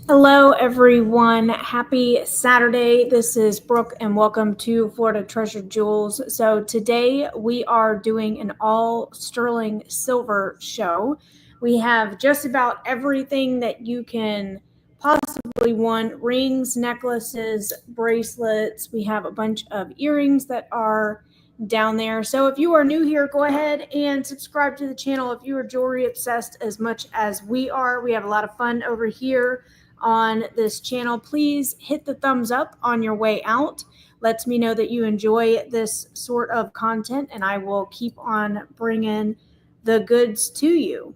Hello, everyone. Happy Saturday. This is Brooke, and welcome to Florida Treasure Jewels. So, today we are doing an all sterling silver show. We have just about everything that you can possibly want: rings, necklaces, bracelets. We have a bunch of earrings that are down there. So, if you are new here, go ahead and subscribe to the channel. If you are jewelry obsessed as much as we are, we have a lot of fun over here on this channel. Please hit the thumbs up on your way out. Lets me know that you enjoy this sort of content, and I will keep on bringing the goods to you.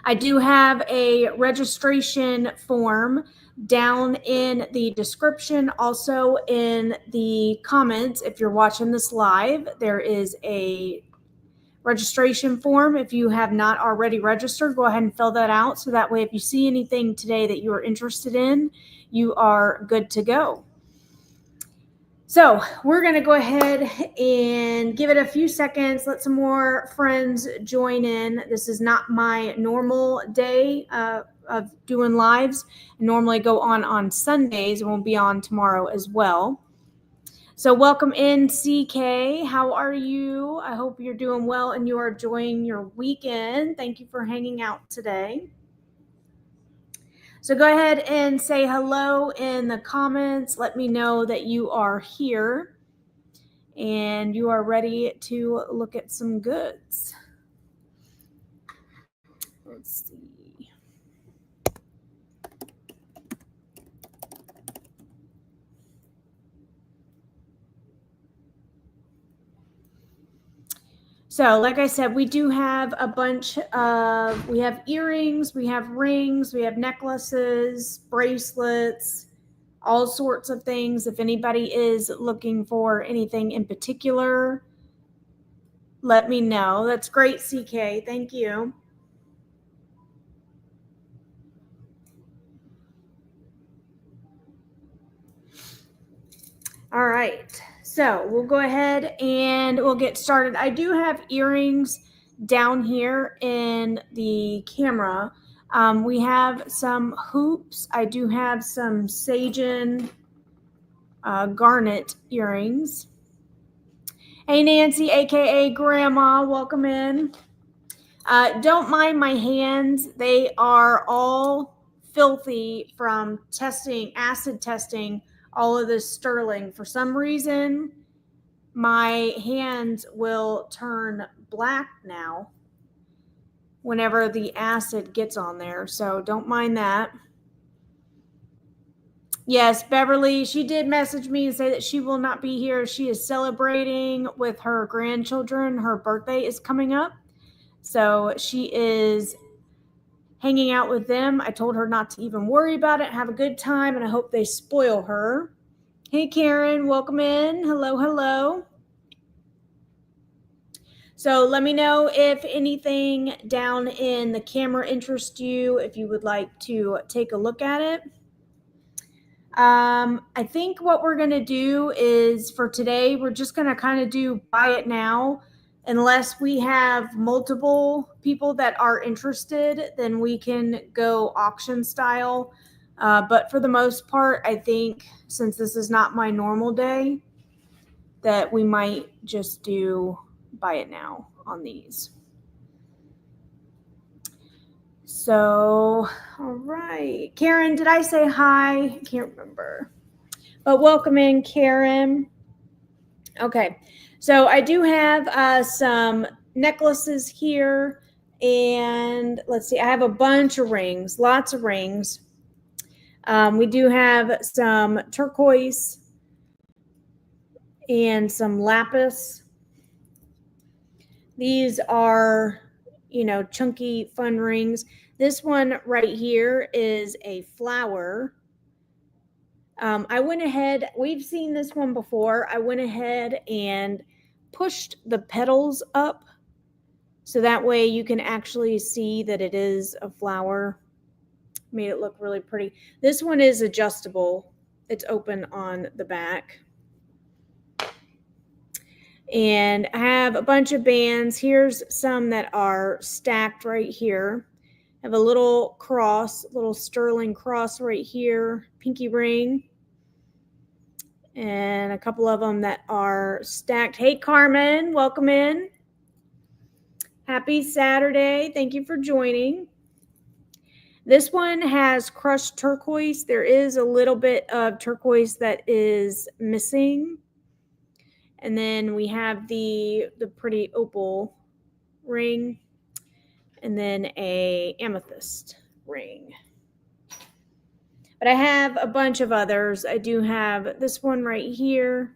I do have a registration form down in the description, also in the comments. If you're watching this live, there is a registration form. If you have not already registered, go ahead and fill that out. So that way, if you see anything today that you are interested in, you are good to go. So we're going to go ahead and give it a few seconds. Let some more friends join in. This is not my normal day of doing lives. I normally go on Sundays and we'll be on tomorrow as well. So welcome in, CK. How are you? I hope you're doing well and you are enjoying your weekend. Thank you for hanging out today. So go ahead and say hello in the comments. Let me know that you are here and you are ready to look at some goods. Let's see. So, like I said, we do have a bunch of, we have earrings, we have rings, we have necklaces, bracelets, all sorts of things. If anybody is looking for anything in particular, let me know. That's great, CK. Thank you. All right. So we'll go ahead and we'll get started. I do have earrings down here in the camera. We have some hoops. I do have some Sagen garnet earrings. Hey, Nancy, aka Grandma, welcome in. Don't mind my hands. They are all filthy from acid testing all of this sterling. For some reason, my hands will turn black now whenever the acid gets on there. So don't mind that. Yes, Beverly, she did message me and say that she will not be here. She is celebrating with her grandchildren. Her birthday is coming up. So she is hanging out with them. I told her not to even worry about it. Have a good time, and I hope they spoil her. Hey, Karen, welcome in. Hello, hello. So let me know if anything down in the camera interests you, if you would like to take a look at it. I think what we're going to do is for today, we're just going to kind of do buy it now. Unless we have multiple people that are interested, then we can go auction style. But for the most part, I think since this is not my normal day, that we might just do buy it now on these. So, all right. Karen, did I say hi? I can't remember. But welcome in, Karen. Okay. So I do have some necklaces here. And let's see, I have a bunch of rings, lots of rings. We do have some turquoise and some lapis. These are, chunky, fun rings. This one right here is a flower. I went ahead, we've seen this one before. I went ahead and pushed the petals up so that way you can actually see that it is a flower. Made it look really pretty. This one is adjustable. It's open on the back. And I have a bunch of bands. Here's some that are stacked right here. Have a little cross, little sterling cross right here, pinky ring. And a couple of them that are stacked. Hey, Carmen, welcome in. Happy Saturday. Thank you for joining. This one has crushed turquoise. There is a little bit of turquoise that is missing. And then we have the pretty opal ring, and then a amethyst ring. But I have a bunch of others. I do have this one right here.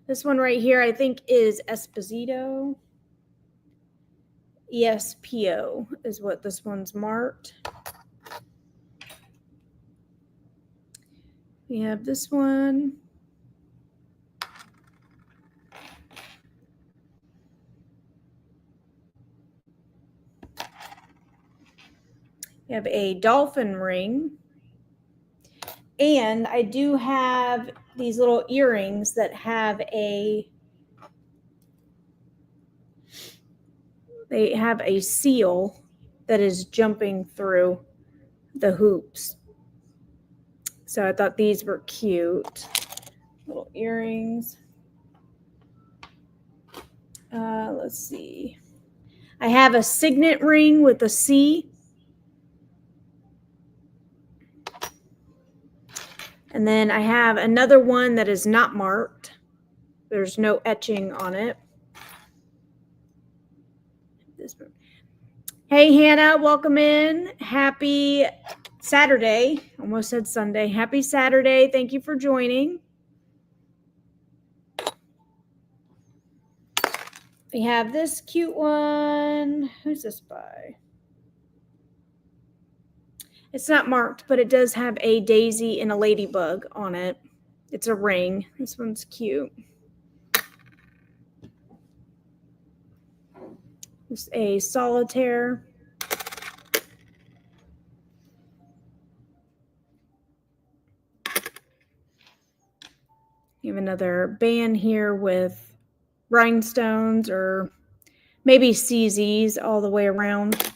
This one right here, I think, is Esposito. ESPO is what this one's marked. We have this one. We have a dolphin ring. And I do have these little earrings that have they have a seal that is jumping through the hoops. So I thought these were cute. Little earrings. Let's see. I have a signet ring with a C. And then I have another one that is not marked. There's no etching on it. This one. Hey, Hannah, welcome in. Happy Saturday. Almost said Sunday. Happy Saturday. Thank you for joining. We have this cute one. Who's this by? It's not marked, but it does have a daisy and a ladybug on it. It's a ring. This one's cute. It's a solitaire. You have another band here with rhinestones or maybe CZs all the way around.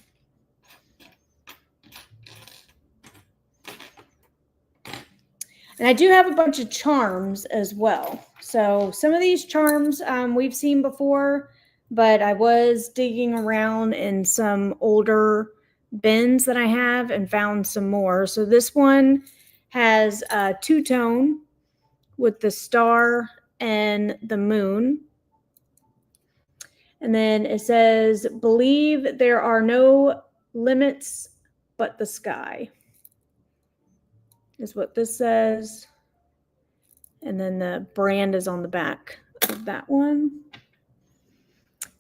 And I do have a bunch of charms as well. So some of these charms we've seen before, but I was digging around in some older bins that I have and found some more. So this one has a two-tone with the star and the moon. And then it says, believe there are no limits but the sky, is what this says. And then the brand is on the back of that one.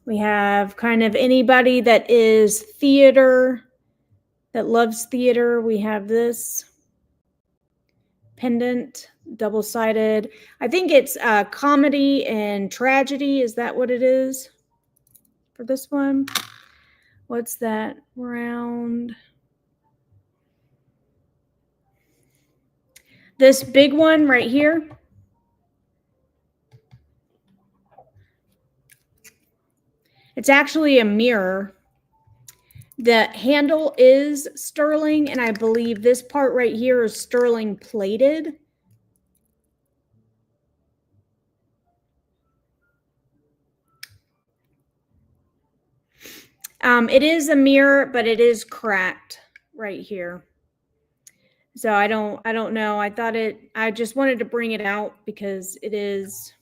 We have kind of anybody that is theater, that loves theater. We have this pendant, double-sided. I think it's comedy and tragedy. Is that what it is for this one? What's that round? This big one right here. It's actually a mirror. The handle is sterling, and I believe this part right here is sterling plated. It is a mirror, but it is cracked right here. So I don't know. I just wanted to bring it out because it is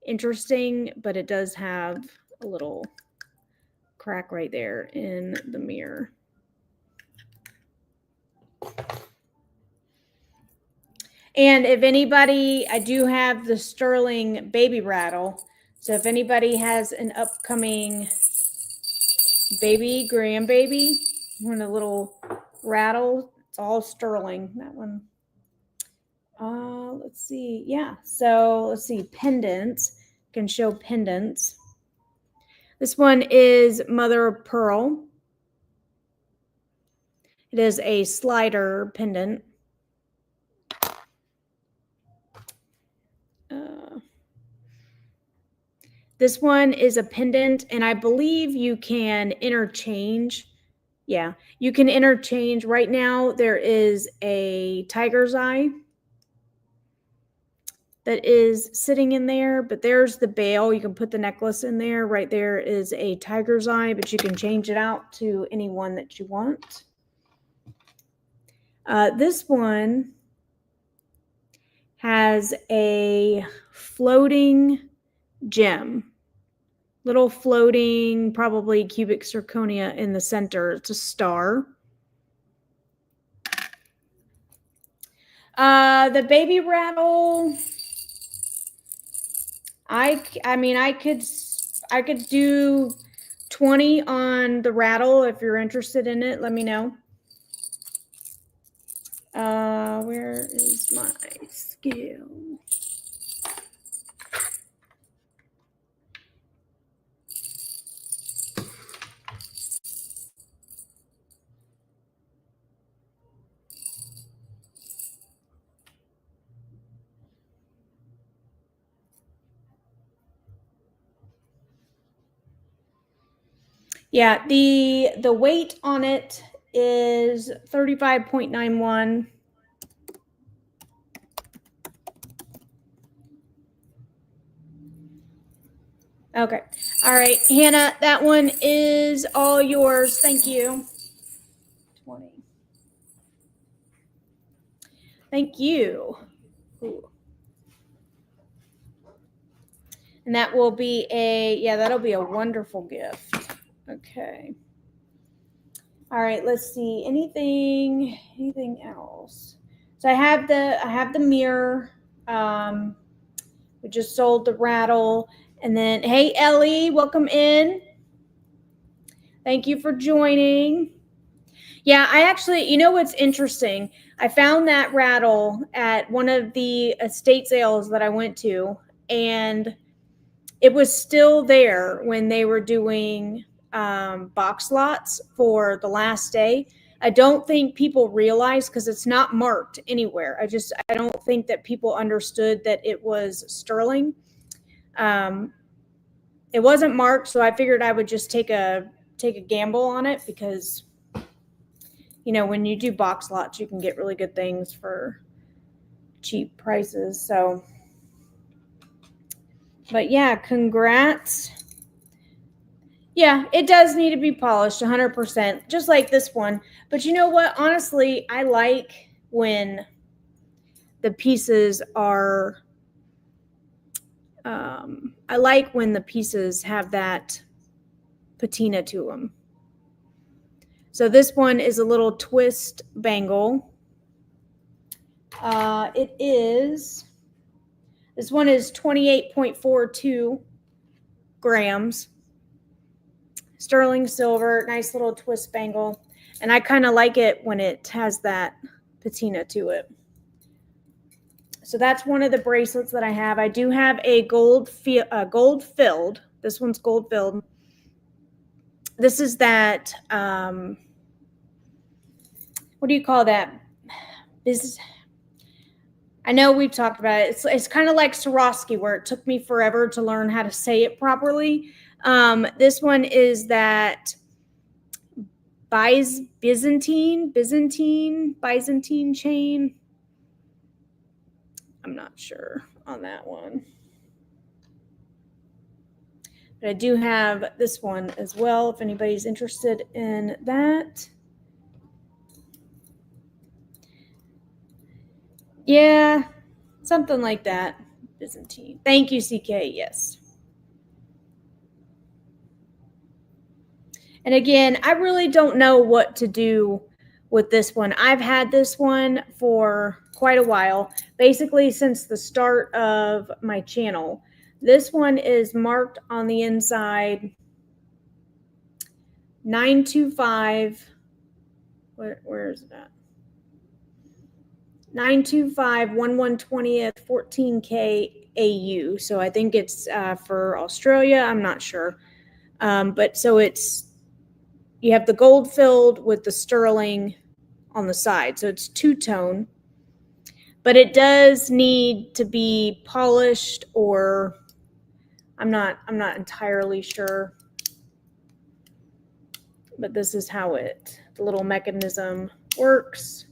interesting, but it does have a little crack right there in the mirror. And if anybody, I do have the sterling baby rattle. So if anybody has an upcoming baby, grandbaby, want a little rattle, it's all sterling, that one. Let's see. Yeah. So let's see. Pendants. Can show pendants. This one is mother of pearl. It is a slider pendant. This one is a pendant, and I believe you can interchange. Yeah, you can interchange. Right now, there is a tiger's eye that is sitting in there, but there's the bail. You can put the necklace in there. Right there is a tiger's eye, but you can change it out to any one that you want. This one has a floating gem, little floating, probably cubic zirconia in the center. It's a star. The baby rattle, I mean, I could do 20 on the rattle. If you're interested in it, let me know. Where is my scale? Yeah, the weight on it is 35.91. Okay. All right, Hannah, that one is all yours. Thank you. 20. Thank you. Ooh. And that will be that'll be a wonderful gift. Okay. All right, let's see. Anything else? So I have the mirror. We just sold the rattle. And then, hey, Ellie, welcome in. Thank you for joining. Yeah, I actually, you know what's interesting? I found that rattle at one of the estate sales that I went to, and it was still there when they were doing box lots for the last day. I don't think people realize, because it's not marked anywhere. I don't think that people understood that it was sterling. It wasn't marked, so I figured I would just take a gamble on it, because when you do box lots, you can get really good things for cheap prices. So, but yeah, congrats. Yeah, it does need to be polished 100%, just like this one. But you know what? Honestly, I like when the pieces are, I like when the pieces have that patina to them. So this one is a little twist bangle. This one is 28.42 grams. Sterling silver, nice little twist bangle. And I kind of like it when it has that patina to it. So that's one of the bracelets that I have. I do have a gold filled. This one's gold filled. This is that, what do you call that? I know we've talked about it. It's kind of like Swarovski, where it took me forever to learn how to say it properly. This one is that Byzantine chain. I'm not sure on that one. But I do have this one as well, if anybody's interested in that. Yeah, something like that. Byzantine. Thank you, CK. Yes. And again, I really don't know what to do with this one. I've had this one for quite a while, basically since the start of my channel. This one is marked on the inside 925. Where is that? 925 1120th 14K AU. So I think it's for Australia. I'm not sure. But so you have the gold filled with the sterling on the side. So it's two-tone. But it does need to be polished or I'm not entirely sure, but this is how the little mechanism works.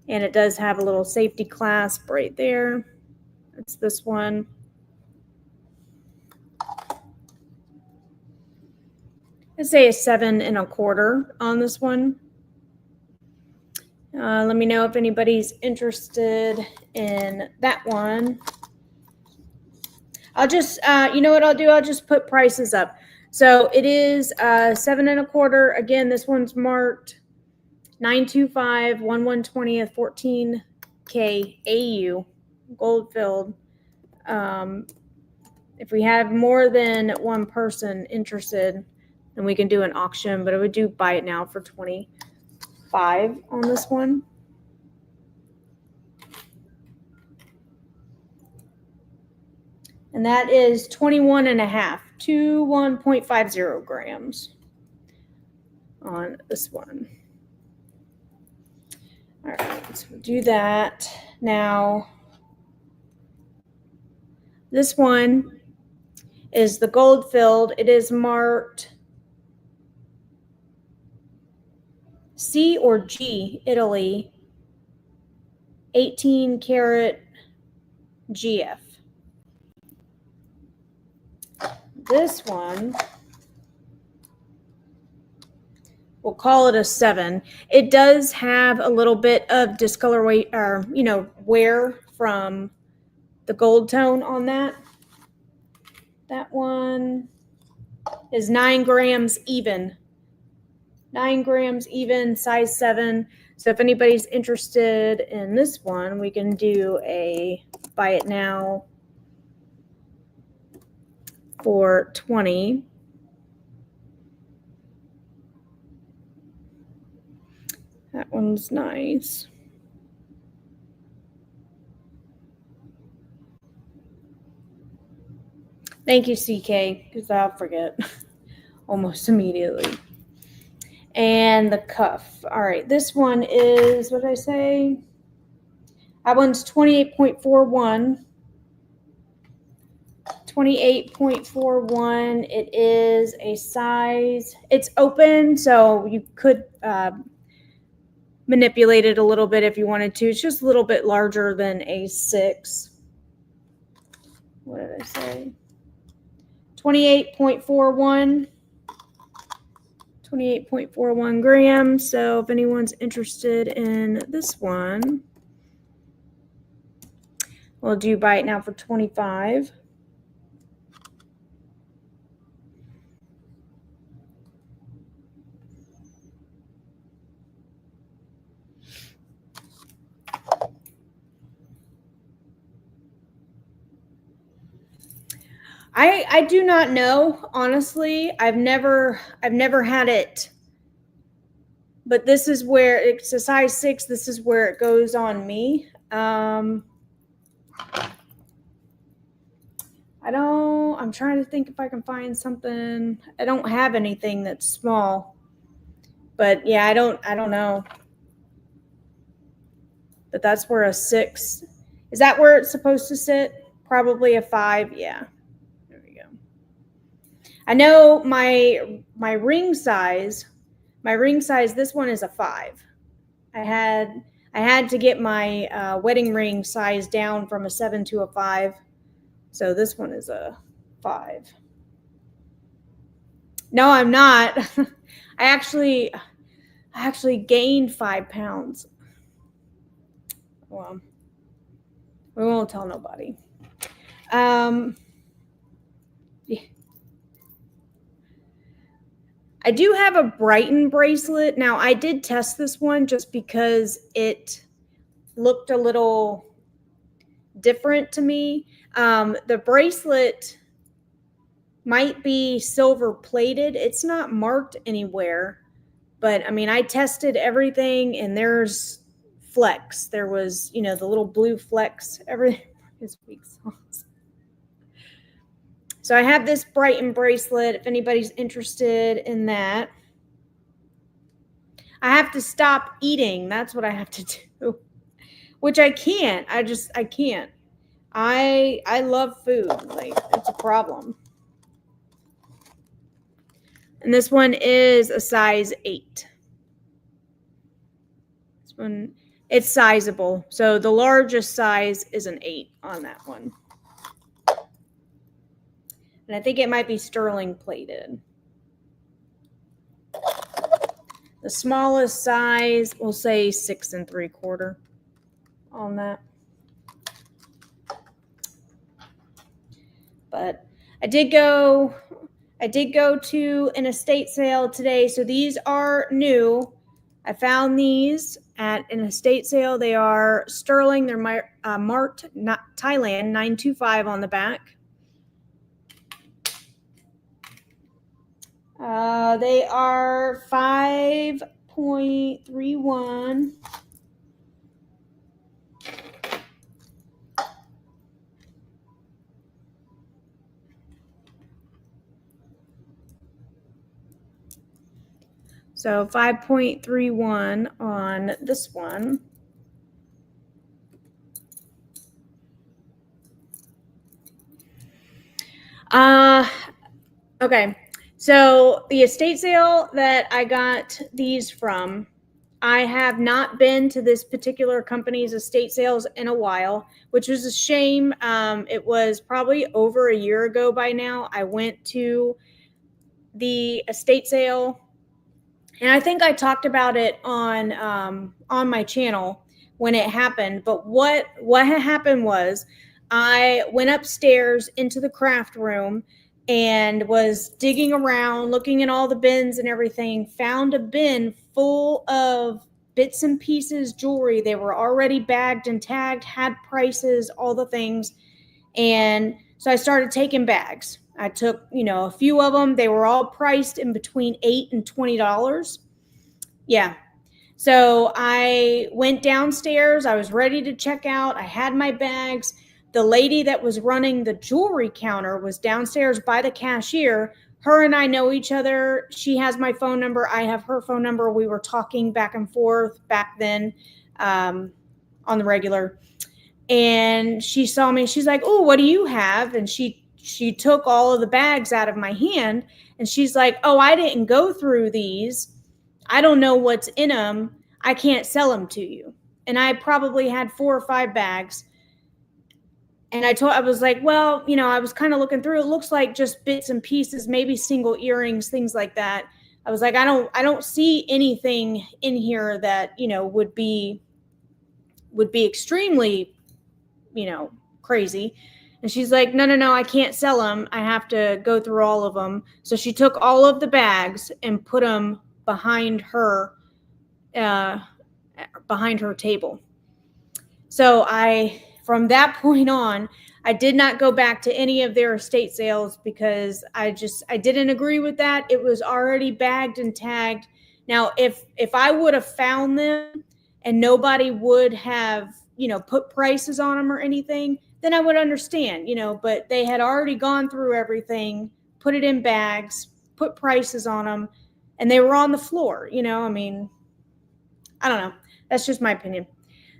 And it does have a little safety clasp right there. It's this one. I'd say a 7 1/4 on this one. Let me know if anybody's interested in that one. I'll just, you know what I'll do? I'll just put prices up. So it is 7 1/4. Again, this one's marked 925 1/120th 14K AU gold filled. If we have more than one person interested, then we can do an auction, but I would do buy it now for 25 on this one. And that is 21.5 to 1.50 grams on this one. All right, so we'll do that. Now, this one is the gold filled. It is marked C or G, Italy, 18 karat GF. This one, we'll call it a 7. It does have a little bit of discolorway, or wear from the gold tone on that. That one is 9 grams even. 9 grams even, size 7. So if anybody's interested in this one, we can do a buy it now for 20. That one's nice. Thank you, CK, because I'll forget almost immediately. And the cuff. All right, this one is, what did I say? That one's 28.41. 28.41. It is a size, it's open, so you could manipulate it a little bit if you wanted to. It's just a little bit larger than a 6. What did I say? 28.41. 28.41 grams. So if anyone's interested in this one, we'll do buy it now for 25. I do not know, honestly. I've never had it, but this is where it's a size 6. This is where it goes on me. I'm trying to think if I can find something. I don't have anything that's small, but yeah, I don't know. But that's where a 6, is that where it's supposed to sit? Probably a 5. Yeah. I know my ring size, this one is a 5. I had to get my wedding ring size down from a 7 to a 5. So this one is a 5. No, I'm not. I actually gained 5 pounds. Well, we won't tell nobody. Yeah. I do have a Brighton bracelet. Now, I did test this one just because it looked a little different to me. The bracelet might be silver plated. It's not marked anywhere, but I mean, I tested everything and there's flecks. There was, the little blue flecks. Everything is weak sauce. So I have this Brighton bracelet if anybody's interested in that. I have to stop eating. That's what I have to do, which I can't. I can't. I love food. Like, it's a problem. And this one is a size 8. This one, it's sizable. So the largest size is an 8 on that one. And I think it might be sterling plated. The smallest size, we'll say 6 3/4 on that. But I did go to an estate sale today. So these are new. I found these at an estate sale. They are sterling. They're marked not Thailand 925 on the back. They are 5.31. So 5.31 on this one. Okay. So the estate sale that I got these from, I have not been to this particular company's estate sales in a while, which was a shame. It was probably over a year ago by now. I went to the estate sale, and I think I talked about it on my channel when it happened. But what had happened was I went upstairs into the craft room and was digging around, looking at all the bins and everything, found a bin full of bits and pieces jewelry. They were already bagged and tagged, had prices, all the things. And so I started taking bags. I took, a few of them. They were all priced in between $8 and $20. Yeah. So I went downstairs. I was ready to check out. I had my bags. The lady that was running the jewelry counter was downstairs by the cashier. Her and I know each other. She has my phone number. I have her phone number. We were talking back and forth back then on the regular. And she saw me. She's like, "Oh, what do you have?" And she took all of the bags out of my hand. And she's like, "Oh, I didn't go through these. I don't know what's in them. I can't sell them to you." And I probably had 4 or 5 bags. And I was like, "Well, I was kind of looking through. It looks like just bits and pieces, maybe single earrings, things like that." I was like, I don't see anything in here that, would be extremely, crazy. And she's like, no, I can't sell them. I have to go through all of them. So she took all of the bags and put them behind her table. So from that point on, I did not go back to any of their estate sales because I didn't agree with that. It was already bagged and tagged. Now, if I would have found them and nobody would have, put prices on them or anything, then I would understand, but they had already gone through everything, put it in bags, put prices on them, and they were on the floor, I don't know. That's just my opinion.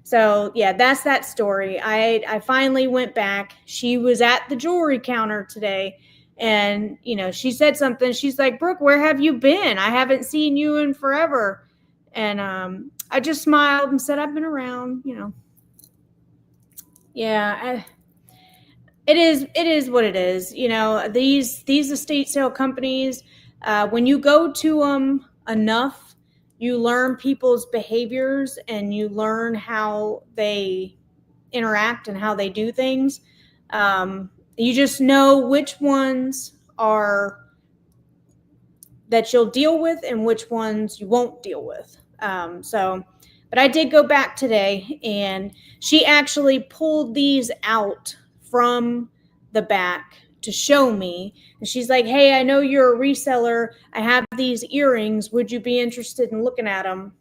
So yeah, that's that story. I finally went back. She was at the jewelry counter today, and she said something. She's like, "Brooke, where have you been? I haven't seen you in forever." And I just smiled and said, "I've been around." Yeah, it is what it is. These estate sale companies, when you go to them enough, you learn people's behaviors and you learn how they interact and how they do things. You just know which ones are that you'll deal with and which ones you won't deal with. But I did go back today, and she actually pulled these out from the back to show me. And she's like, "Hey, I know you're a reseller. I have these earrings. Would you be interested in looking at them?"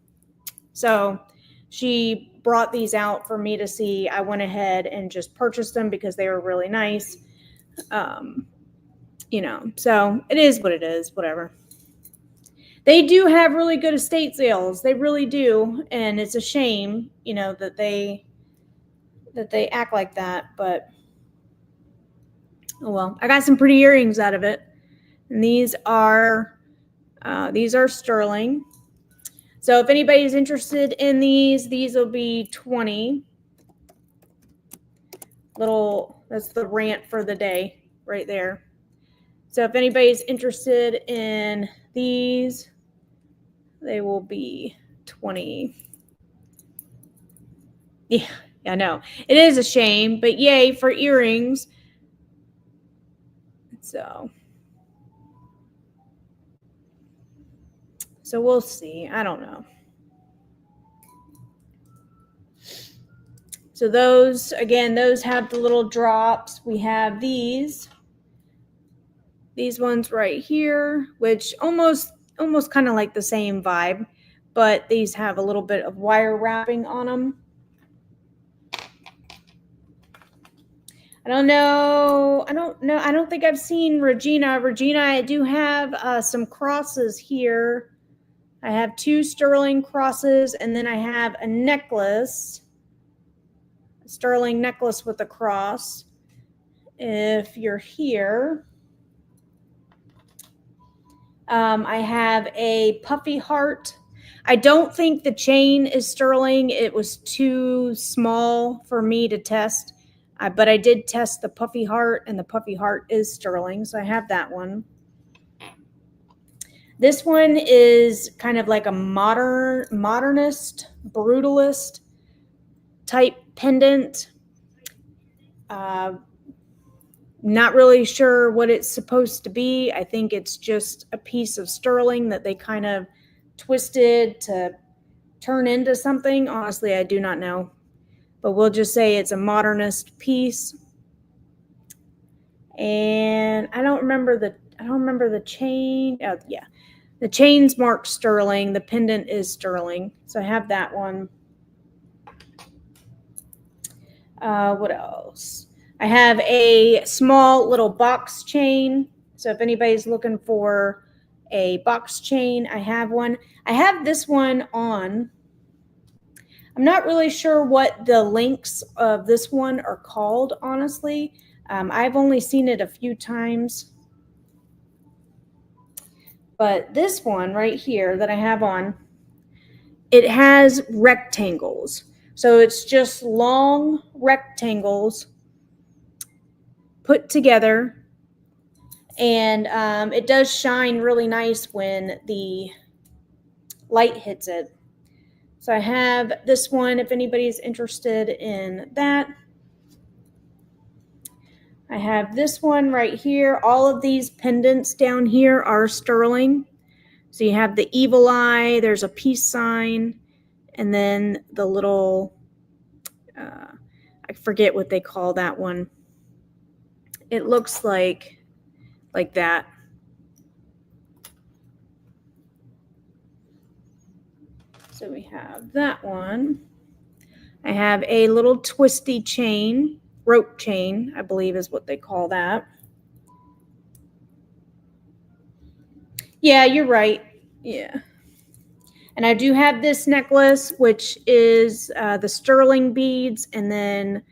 So she brought these out for me to see. I went ahead and just purchased them because they were really nice. So it is what it is, whatever. They do have really good estate sales. They really do. And it's a shame, that they act like that. But, oh well, I got some pretty earrings out of it. And these are These are sterling. So if anybody's interested in these will be 20. That's the rant for the day right there. So if anybody's interested in these, they will be 20. Yeah, I know. It is a shame, but yay for earrings. So we'll see. I don't know. So those, again, those have the little drops. We have these ones right here, which almost kind of like the same vibe, but these have a little bit of wire wrapping on them. I don't know. I don't think I've seen Regina. Regina, I do have some crosses here. I have 2 sterling crosses, and then I have a necklace, a sterling necklace with a cross. If you're here, I have a puffy heart. I don't think the chain is sterling. It was too small for me to test. But I did test the puffy heart, and the puffy heart is sterling, so I have that one. This one is kind of like a modernist, brutalist type pendant. Not really sure what it's supposed to be. I think it's just a piece of sterling that they kind of twisted to turn into something. Honestly, I do not know. But we'll just say it's a modernist piece. And I don't remember the chain. Oh, yeah. The chain's marked sterling. The pendant is sterling. So I have that one. What else? I have a small little box chain. So if anybody's looking for a box chain, I have one. I have this one on. I'm not really sure what the links of this one are called, honestly. I've only seen it a few times. But this one right here that I have on, it has rectangles. So it's just long rectangles put together. And it does shine really nice when the light hits it. So I have this one if anybody's interested in that. I have this one right here. All of these pendants down here are sterling. So you have the evil eye, there's a peace sign, and then the little, I forget what they call that one. It looks like that. So we have that one. I have a little twisty chain, rope chain, I believe is what they call that. Yeah, you're right. Yeah. And I do have this necklace, which is the sterling beads, and then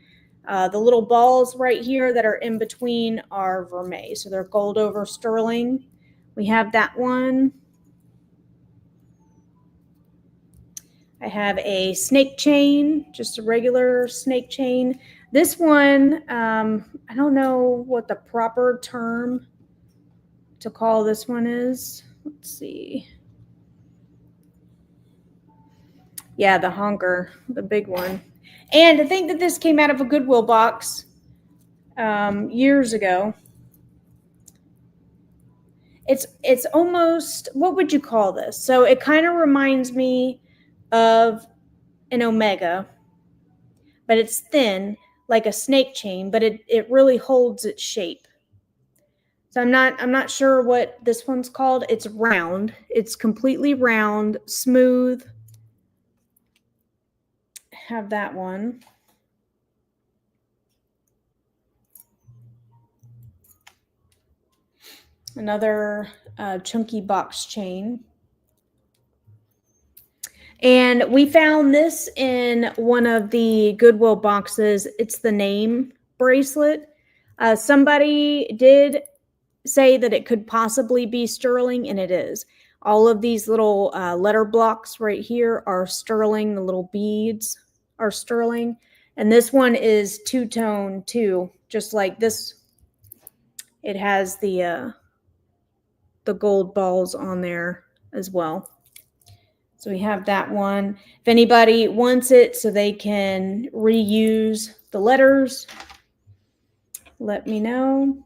the little balls right here that are in between are vermeil. So they're gold over sterling. We have that one. I have a snake chain, just a regular snake chain. This one, I don't know what the proper term to call this one is. Let's see. Yeah, the honker, the big one. And I think that this came out of a Goodwill box years ago. It's almost, what would you call this? So it kind of reminds me of an omega, but it's thin like a snake chain, but it really holds its shape. So I'm not sure what this one's called. It's round. It's completely round, smooth. Have that one. Another chunky box chain. And we found this in one of the Goodwill boxes. It's the name bracelet. Somebody did say that it could possibly be sterling, and it is. All of these little letter blocks right here are sterling. The little beads are sterling. And this one is two-tone too, just like this. It has the gold balls on there as well. So we have that one. If anybody wants it so they can reuse the letters, let me know.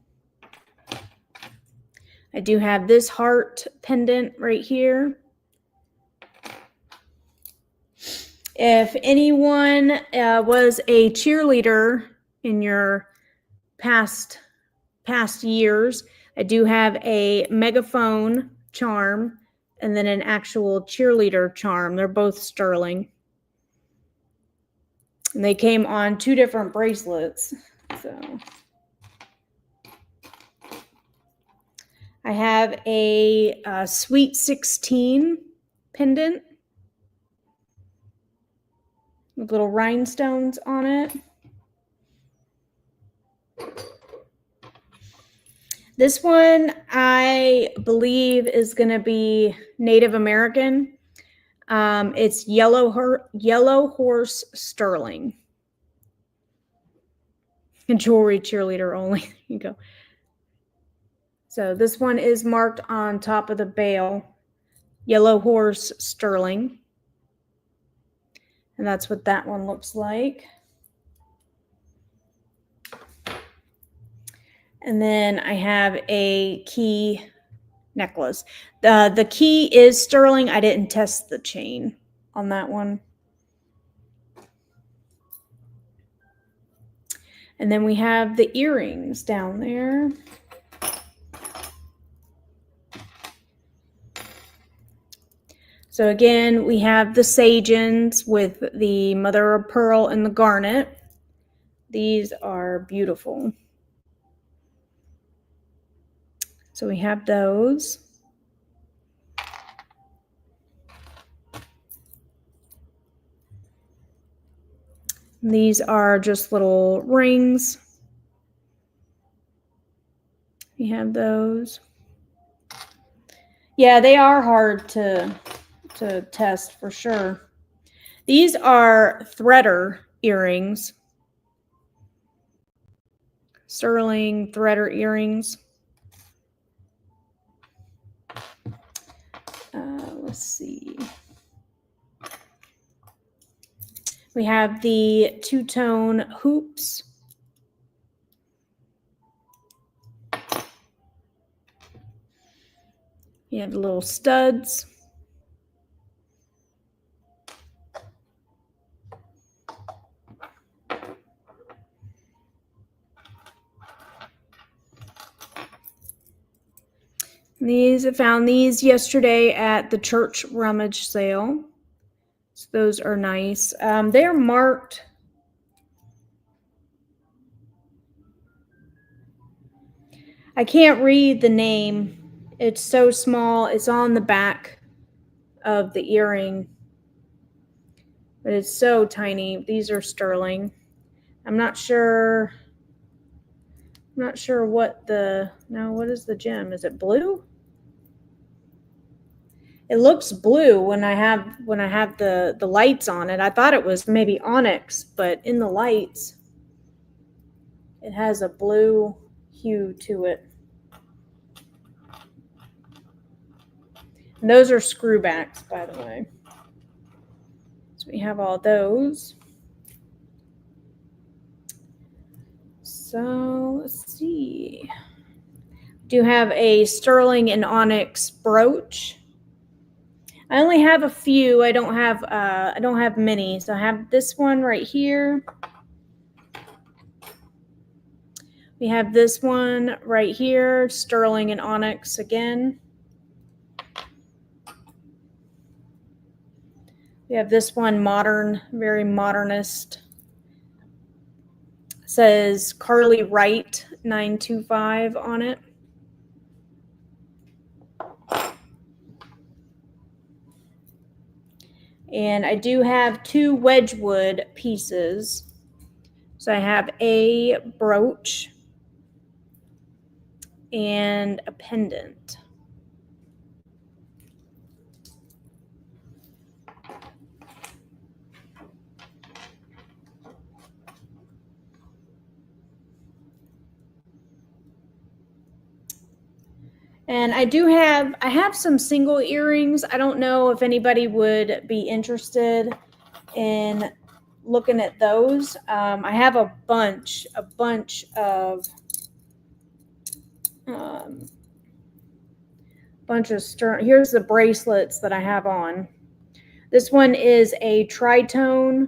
I do have this heart pendant right here. If anyone was a cheerleader in your past years, I do have a megaphone charm and then an actual cheerleader charm. They're both sterling. And they came on 2 different bracelets. So I have a Sweet 16 pendant with little rhinestones on it. This one, I believe, is going to be Native American. It's yellow horse sterling. Jewelry cheerleader only. There you go. So this one is marked on top of the bail, yellow horse sterling. And that's what that one looks like. And then I have a key necklace. The key is sterling. I didn't test the chain on that one. And then we have the earrings down there. So again, we have the Sagens with the mother of pearl and the garnet. These are beautiful. So we have those. These are just little rings. We have those. Yeah, they are hard to test for sure. These are threader earrings. Sterling threader earrings. Let's see. We have the two-tone hoops. You have the little studs. These, I found these yesterday at the church rummage sale. So those are nice. They're marked. I can't read the name. It's so small. It's on the back of the earring. But it's so tiny. These are sterling. I'm not sure what what is the gem? Is it blue? It looks blue when I have the lights on it. I thought it was maybe onyx, but in the lights it has a blue hue to it. And those are screwbacks, by the way. So we have all those. So let's see. Do have a sterling and onyx brooch. I only have a few. I don't have many. So I have this one right here. We have this one right here, sterling and onyx again. We have this one, modern, very modernist. It says Carly Wright 925 on it. And I do have 2 Wedgwood pieces. So I have a brooch and a pendant. And I have some single earrings. I don't know if anybody would be interested in looking at those. I have a bunch of here's the bracelets that I have on. This one is a tritone,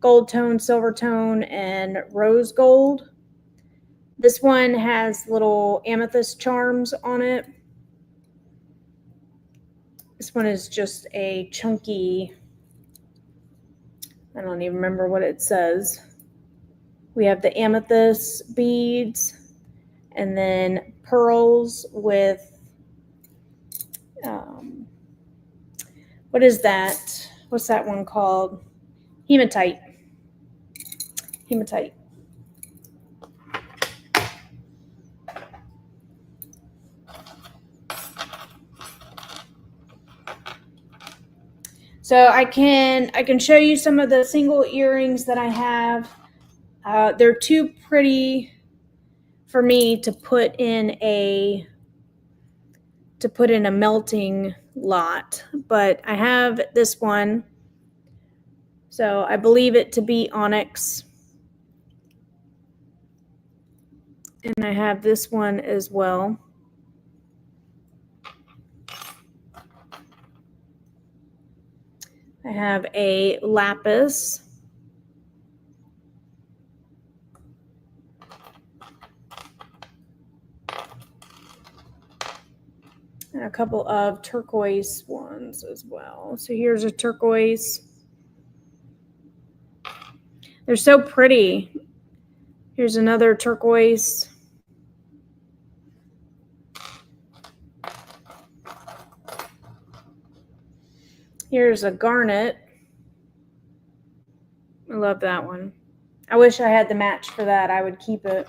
gold tone, silver tone, and rose gold. This one has little amethyst charms on it. This one is just a chunky, I don't even remember what it says. We have the amethyst beads and then pearls with, what is that? What's that one called? Hematite. Hematite. So I can show you some of the single earrings that I have. They're too pretty for me to put in a melting lot, but I have this one. So I believe it to be onyx. And I have this one as well. I have a lapis. And a couple of turquoise ones as well. So here's a turquoise. They're so pretty. Here's another turquoise. Here's a garnet. I love that one. I wish I had the match for that. I would keep it.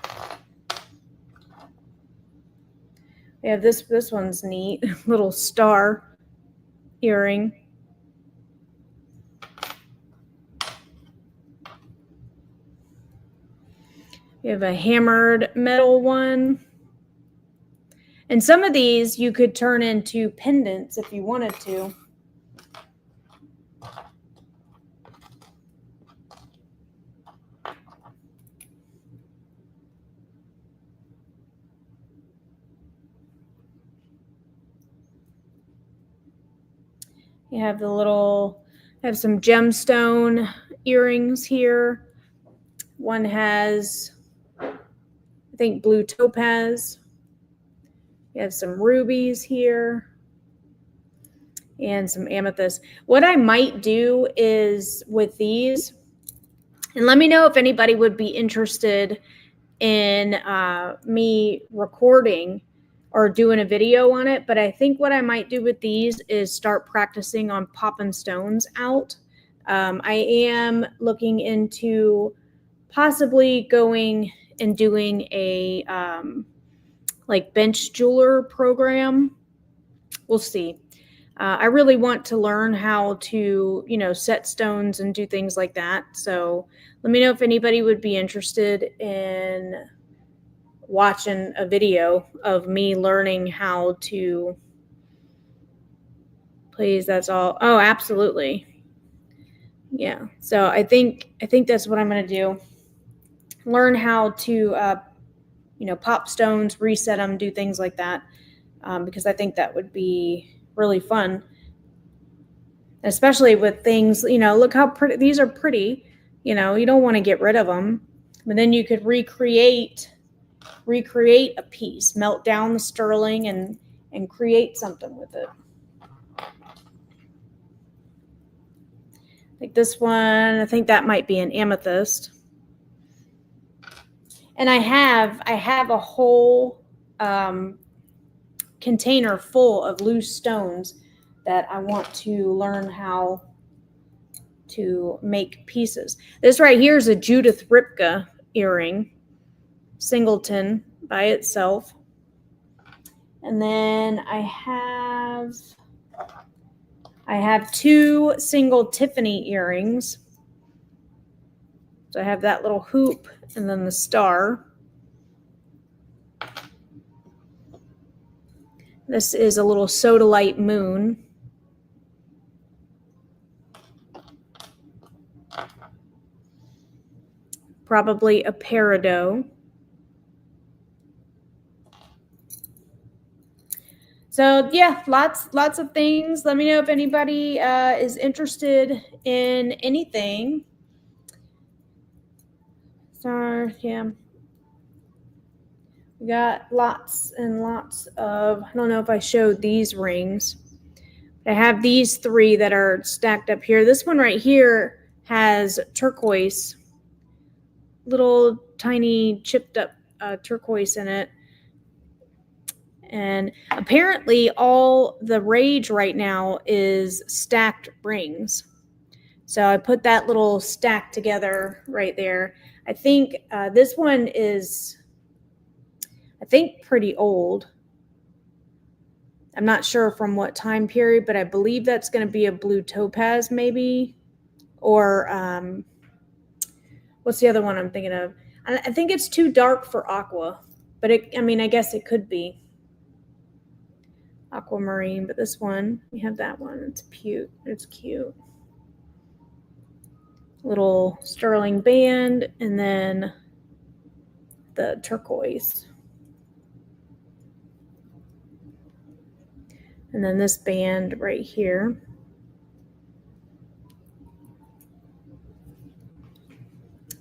We have this one's neat. Little star earring. We have a hammered metal one. And some of these you could turn into pendants if you wanted to. You have the little, I have some gemstone earrings here. One has, I think, blue topaz. You have some rubies here and some amethyst. What I might do is with these, and let me know if anybody would be interested in me recording or doing a video on it. But I think what I might do with these is start practicing on popping stones out. I am looking into possibly going and doing a like bench jeweler program. We'll see. I really want to learn how to, set stones and do things like that. So let me know if anybody would be interested in watching a video of me learning how to. Please, that's all. Oh, absolutely. Yeah. So I think that's what I'm going to do. Learn how to, pop stones, reset them, do things like that, because I think that would be really fun. Especially with things, look how pretty these are. Pretty, you don't want to get rid of them, but then you could recreate a piece, melt down the sterling and create something with it. Like this one, I think that might be an amethyst. And I have a whole container full of loose stones that I want to learn how to make pieces. This right here is a Judith Ripka earring, singleton by itself. And then I have two single Tiffany earrings. So I have that little hoop and then the star. And This is a little sodalite moon. Probably a peridot. So yeah, lots of things. Let me know if anybody is interested in anything. So yeah, we got lots and lots of. I don't know if I showed these rings. I have these three that are stacked up here. This one right here has turquoise, little tiny chipped up turquoise in it. And apparently all the rage right now is stacked rings. So I put that little stack together right there. I think this one is, pretty old. I'm not sure from what time period, but I believe that's going to be a blue topaz maybe. Or what's the other one I'm thinking of? I think it's too dark for aqua, but I guess it could be aquamarine. But this one, we have that one. It's cute. It's cute. Little sterling band, and then the turquoise. And then this band right here.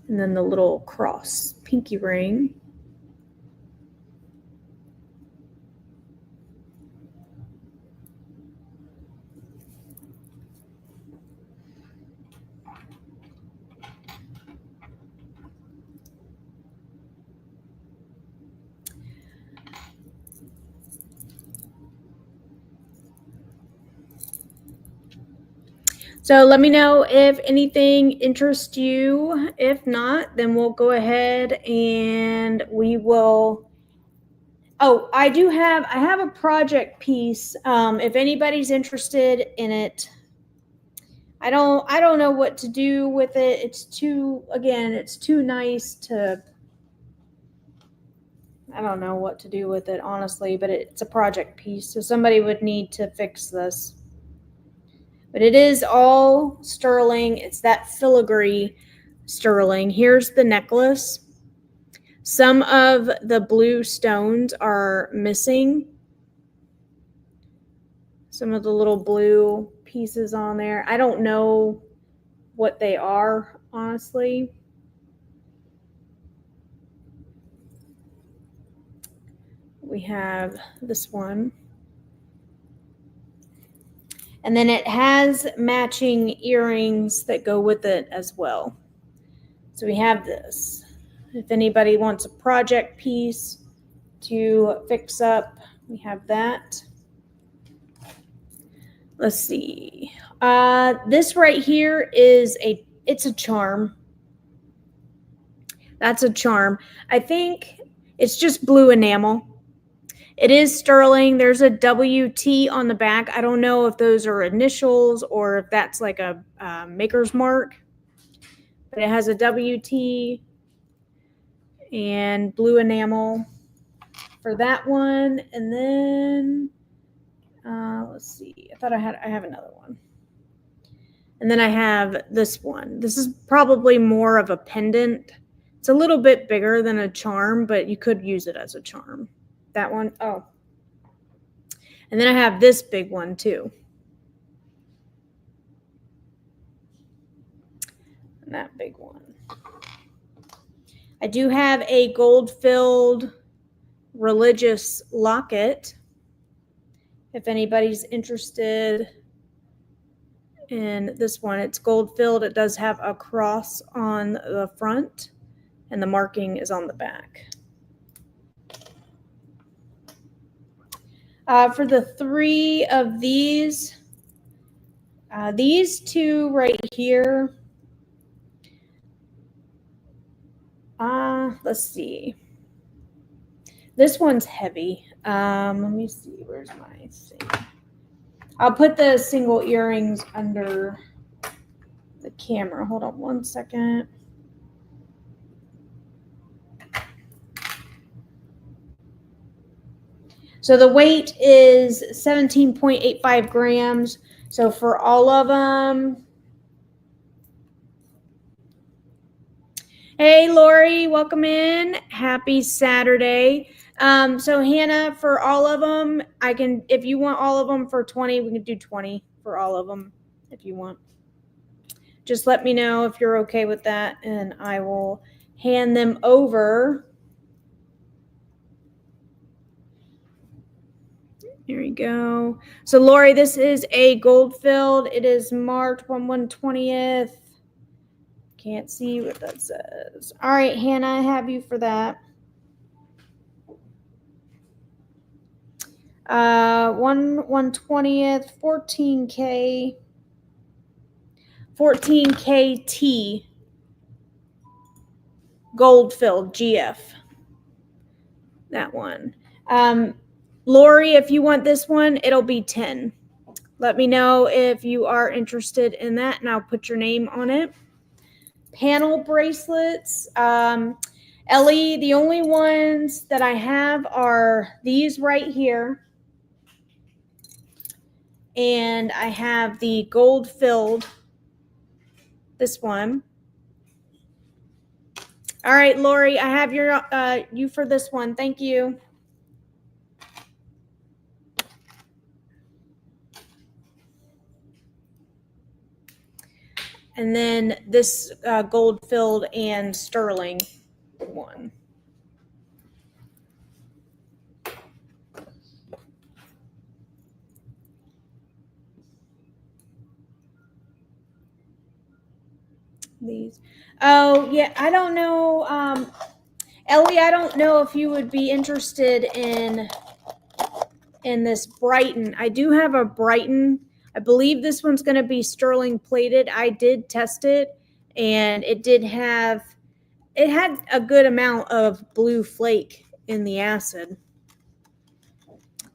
And then the little cross pinky ring. So let me know if anything interests you. If not, then we'll go ahead and we will. Oh, I have a project piece. If anybody's interested in it, I don't know what to do with it. It's too nice to. I don't know what to do with it, honestly, but it's a project piece, so somebody would need to fix this. But it is all sterling. It's that filigree sterling. Here's the necklace. Some of the blue stones are missing. Some of the little blue pieces on there. I don't know what they are, honestly. We have this one. And then it has matching earrings that go with it as well. So we have this. If anybody wants a project piece to fix up, we have that. Let's see. This right here is it's a charm. That's a charm. I think it's just blue enamel. It is sterling. There's a WT on the back. I don't know if those are initials or if that's like a maker's mark. But it has a WT and blue enamel for that one. And then let's see. I have another one. And then I have this one. This is probably more of a pendant. It's a little bit bigger than a charm, but you could use it as a charm. That one. Oh. And then I have this big one too. And that big one. I do have a gold-filled religious locket. If anybody's interested in this one, it's gold-filled. It does have a cross on the front, and the marking is on the back. For the three of these two right here, let's see. This one's heavy. Let me see. Where's my thing? I'll put the single earrings under the camera. Hold on one second. So the weight is 17.85 grams. So for all of them, hey Lori, welcome in. Happy Saturday. So Hannah, for all of them, I can, if you want all of them for 20, we can do 20 for all of them if you want. Just let me know if you're okay with that, and I will hand them over. There you go. So Lori, this is a gold filled. It is marked 1/1/20th. Can't see what that says. All right, Hannah, I have you for that. 1/1/20th, 14K, 14KT, gold filled GF. That one. Lori, if you want this one, it'll be 10. Let me know if you are interested in that, and I'll put your name on it. Panel bracelets. Ellie, the only ones that I have are these right here. And I have the gold filled, this one. All right, Lori, I have your you for this one. Thank you. And then this gold filled and sterling one. These. Oh, yeah, I don't know. Ellie, I don't know if you would be interested in this Brighton. I do have a Brighton. I believe this one's going to be sterling plated. I did test it, and it had a good amount of blue flake in the acid.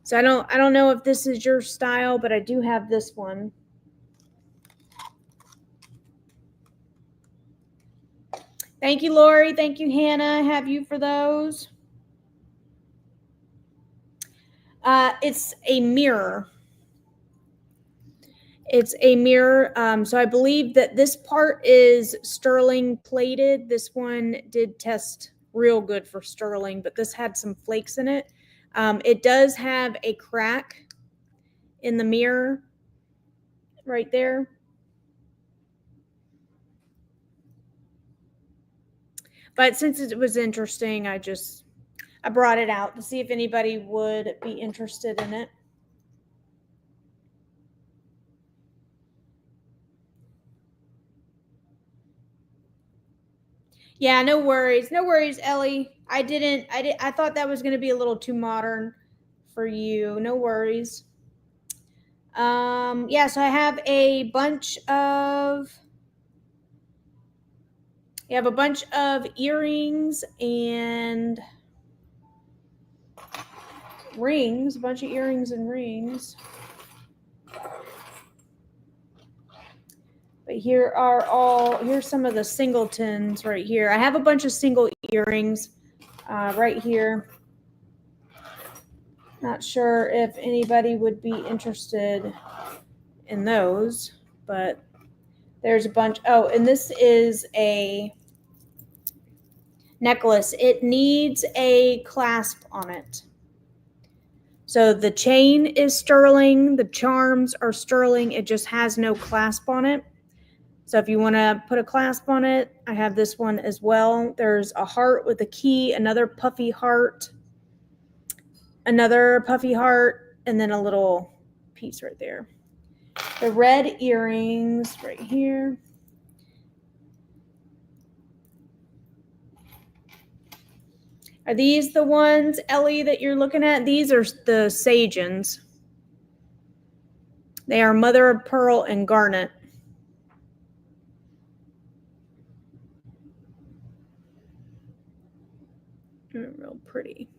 So I don't know if this is your style, but I do have this one. Thank you, Lori. Thank you, Hannah. I have you for those. It's a mirror. It's a mirror. So I believe that this part is sterling plated. This one did test real good for sterling, but this had some flakes in it. It does have a crack in the mirror right there. But since it was interesting, I brought it out to see if anybody would be interested in it. Yeah, no worries. No worries, Ellie. I thought that was going to be a little too modern for you. No worries. Yeah, so I have a bunch of earrings and rings, a bunch of earrings and rings. But here's some of the singletons right here. I have a bunch of single earrings right here. Not sure if anybody would be interested in those, but there's a bunch. Oh, and this is a necklace. It needs a clasp on it. So the chain is sterling, the charms are sterling, it just has no clasp on it. So if you want to put a clasp on it, I have this one as well. There's a heart with a key, another puffy heart, another puffy heart, and then a little piece right there. The red earrings right here. Are these the ones, Ellie, that you're looking at? These are the Sajans. They are mother of pearl and garnet. Real pretty.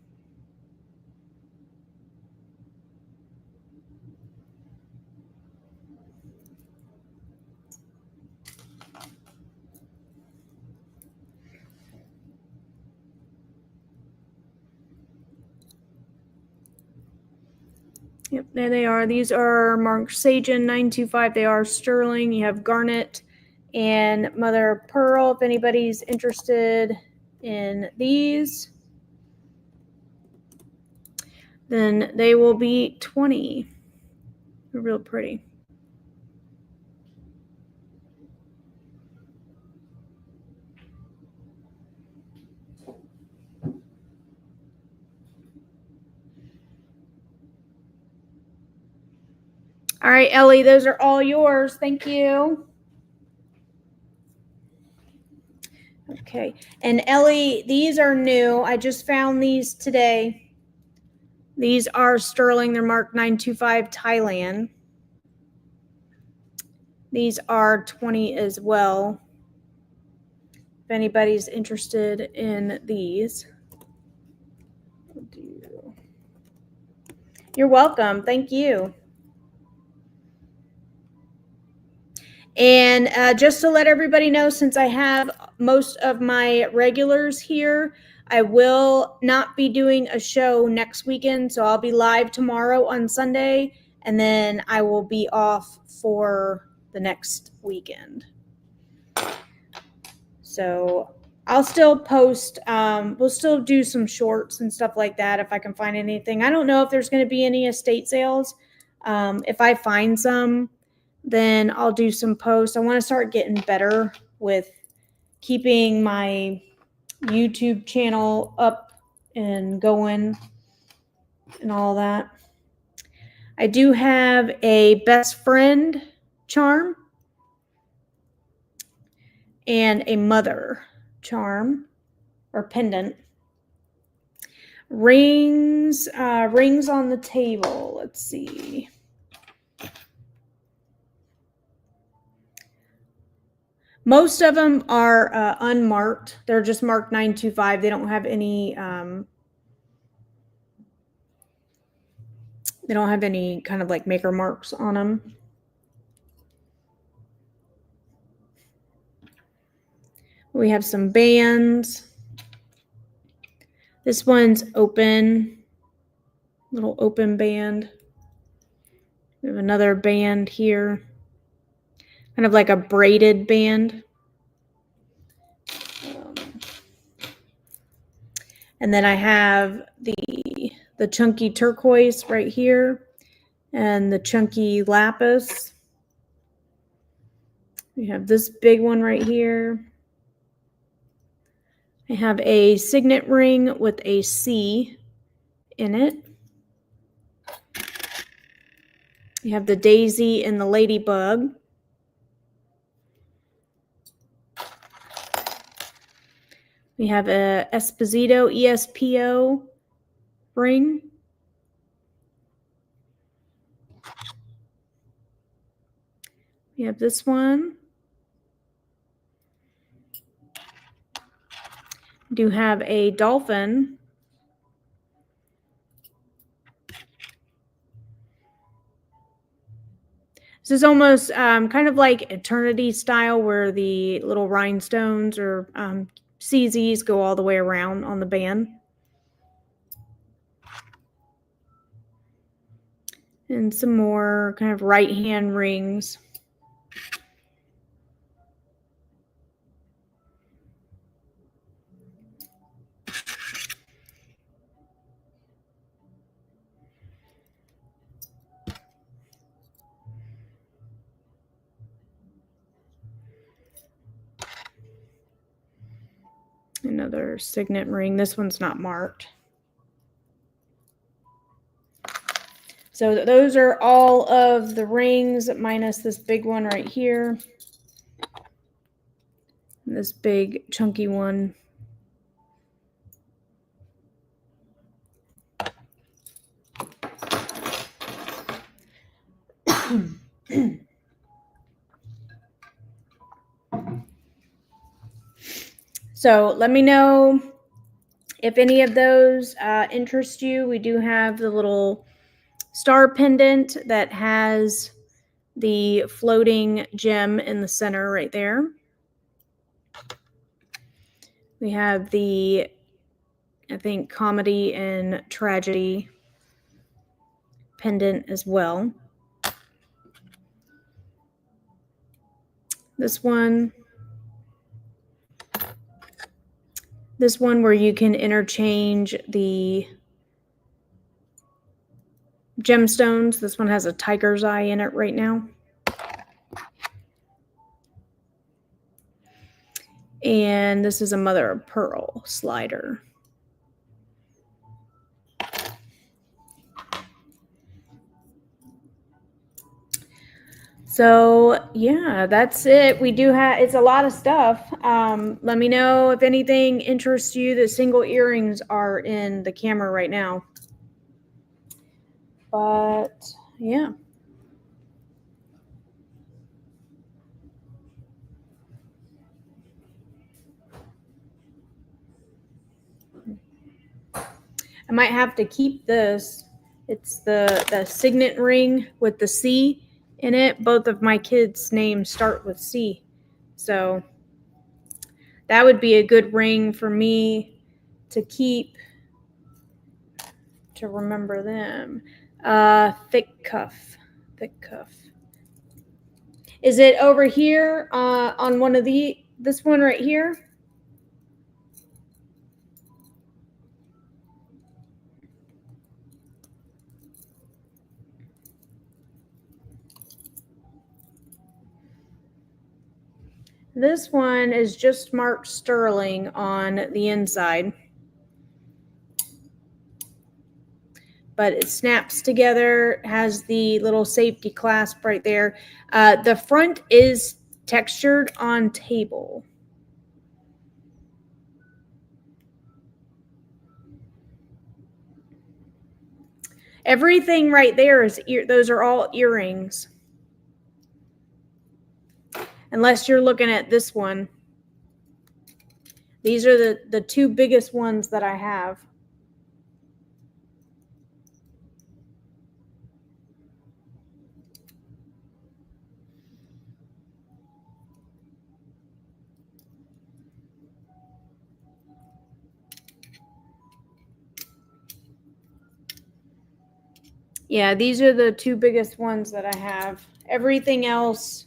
Yep, there they are. These are Mark Sajan 925. They are sterling. You have garnet and mother of pearl if anybody's interested in these. Then they will be 20. They're real pretty. All right, Ellie, those are all yours. Thank you. Okay, and Ellie, these are new. I just found these today. These are sterling. They're marked 925 Thailand. These are 20 as well. If anybody's interested in these. You're welcome. Thank you. And just to let everybody know, since I have most of my regulars here, I will not be doing a show next weekend. So I'll be live tomorrow on Sunday, and then I will be off for the next weekend. So I'll still post, we'll still do some shorts and stuff like that if I can find anything. I don't know if there's going to be any estate sales. If I find some, then I'll do some posts. I want to start getting better with keeping my YouTube channel up and going and all that. I do have a best friend charm and a mother charm or pendant. Rings on the table. Let's see. Most of them are unmarked. They're just marked 925. They don't have any kind of like maker marks on them. We have some bands. This one's open, little open band. We have another band here, kind of like a braided band. And then I have the chunky turquoise right here and the chunky lapis. We have this big one right here. I have a signet ring with a C in it. You have the daisy and the ladybug. We have a Esposito ESPO ring. We have this one. We do have a dolphin. This is almost kind of like eternity style, where the little rhinestones or CZs go all the way around on the band. And some more kind of right hand rings. Another signet ring. This one's not marked. So those are all of the rings minus this big one right here. And this big chunky one. So let me know if any of those interest you. We do have the little star pendant that has the floating gem in the center right there. We have the, I think, comedy and tragedy pendant as well. This one where you can interchange the gemstones. This one has a tiger's eye in it right now. And this is a mother of pearl slider. So yeah, that's it. We do have, it's a lot of stuff. Let me know if anything interests you. The single earrings are in the camera right now. But yeah. I might have to keep this. It's the signet ring with the C in it. Both of my kids' names start with C. So that would be a good ring for me to keep, to remember them. Thick cuff. Is it over here on one of this one right here? This one is just marked sterling on the inside. But it snaps together, has the little safety clasp right there. The front is textured on table. Everything right there is those are all earrings. Unless you're looking at this one. These are the two biggest ones that I have. Yeah, these are the two biggest ones that I have. Everything else,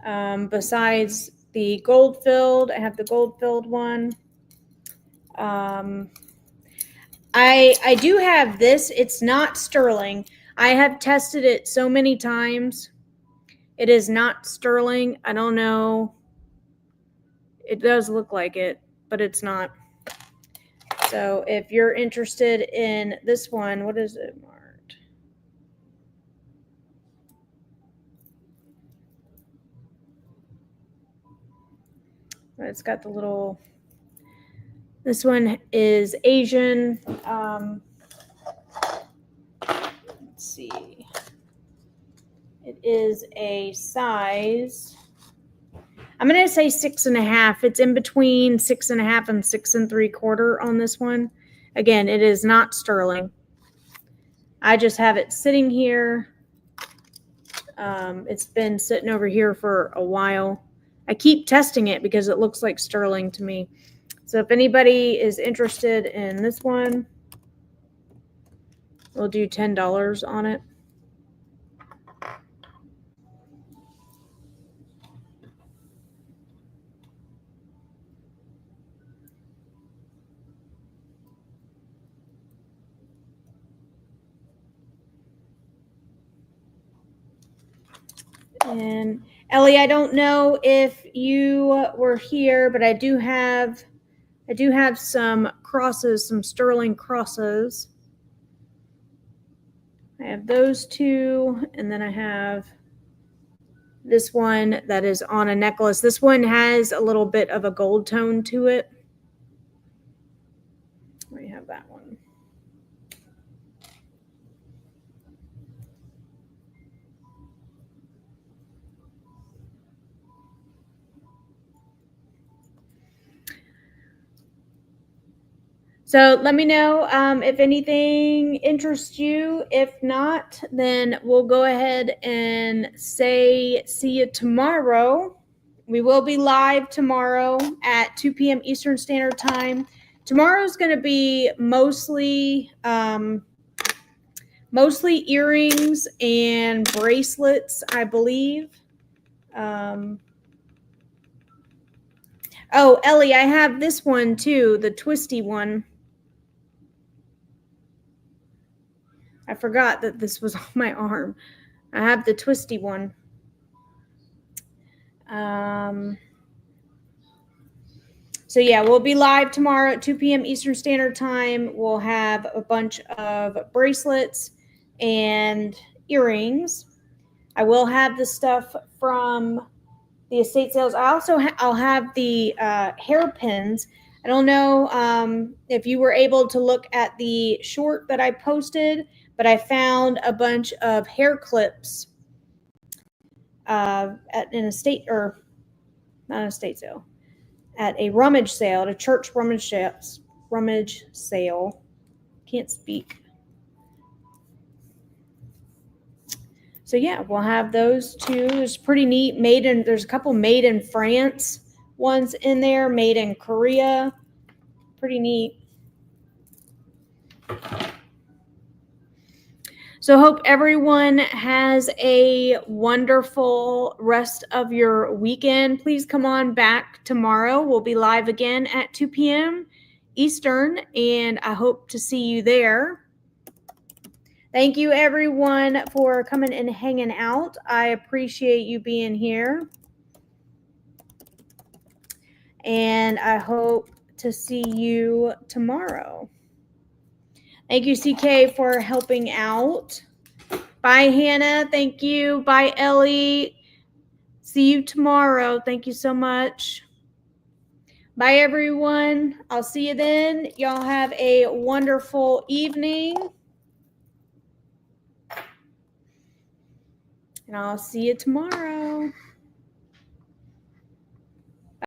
besides the gold filled, I have the gold filled one. I do have this. It's not sterling. I have tested it so many times. It is not sterling. I don't know. It does look like it, but it's not. So if you're interested in this one, what is it marked? It's got the little, this one is Asian. Let's see. It is a size, I'm going to say 6.5. It's in between 6.5 and 6 3/4 on this one. Again, it is not sterling. I just have it sitting here. It's been sitting over here for a while. I keep testing it because it looks like sterling to me. So if anybody is interested in this one, we'll do $10 on it. And Ellie, I don't know if you were here, but I do have some crosses, some sterling crosses. I have those two, and then I have this one that is on a necklace. This one has a little bit of a gold tone to it. We have that one. So let me know if anything interests you. If not, then we'll go ahead and say see you tomorrow. We will be live tomorrow at 2 p.m. Eastern Standard Time. Tomorrow's going to be mostly mostly earrings and bracelets, I believe. Oh, Ellie, I have this one too, the twisty one. I forgot that this was on my arm. I have the twisty one. So yeah, we'll be live tomorrow at 2 p.m. Eastern Standard Time. We'll have a bunch of bracelets and earrings. I will have the stuff from the estate sales. I'll have the hairpins. I don't know if you were able to look at the short that I posted, but I found a bunch of hair clips at an estate, or not an estate sale, at a rummage sale, at a church rummage sale. Can't speak. So yeah, we'll have those two. It's pretty neat. There's a couple made in France ones in there, made in Korea. Pretty neat. So hope everyone has a wonderful rest of your weekend. Please come on back tomorrow. We'll be live again at 2 p.m. Eastern, and I hope to see you there. Thank you, everyone, for coming and hanging out. I appreciate you being here. And I hope to see you tomorrow. Thank you, CK, for helping out. Bye, Hannah. Thank you. Bye, Ellie. See you tomorrow. Thank you so much. Bye, everyone. I'll see you then. Y'all have a wonderful evening. And I'll see you tomorrow.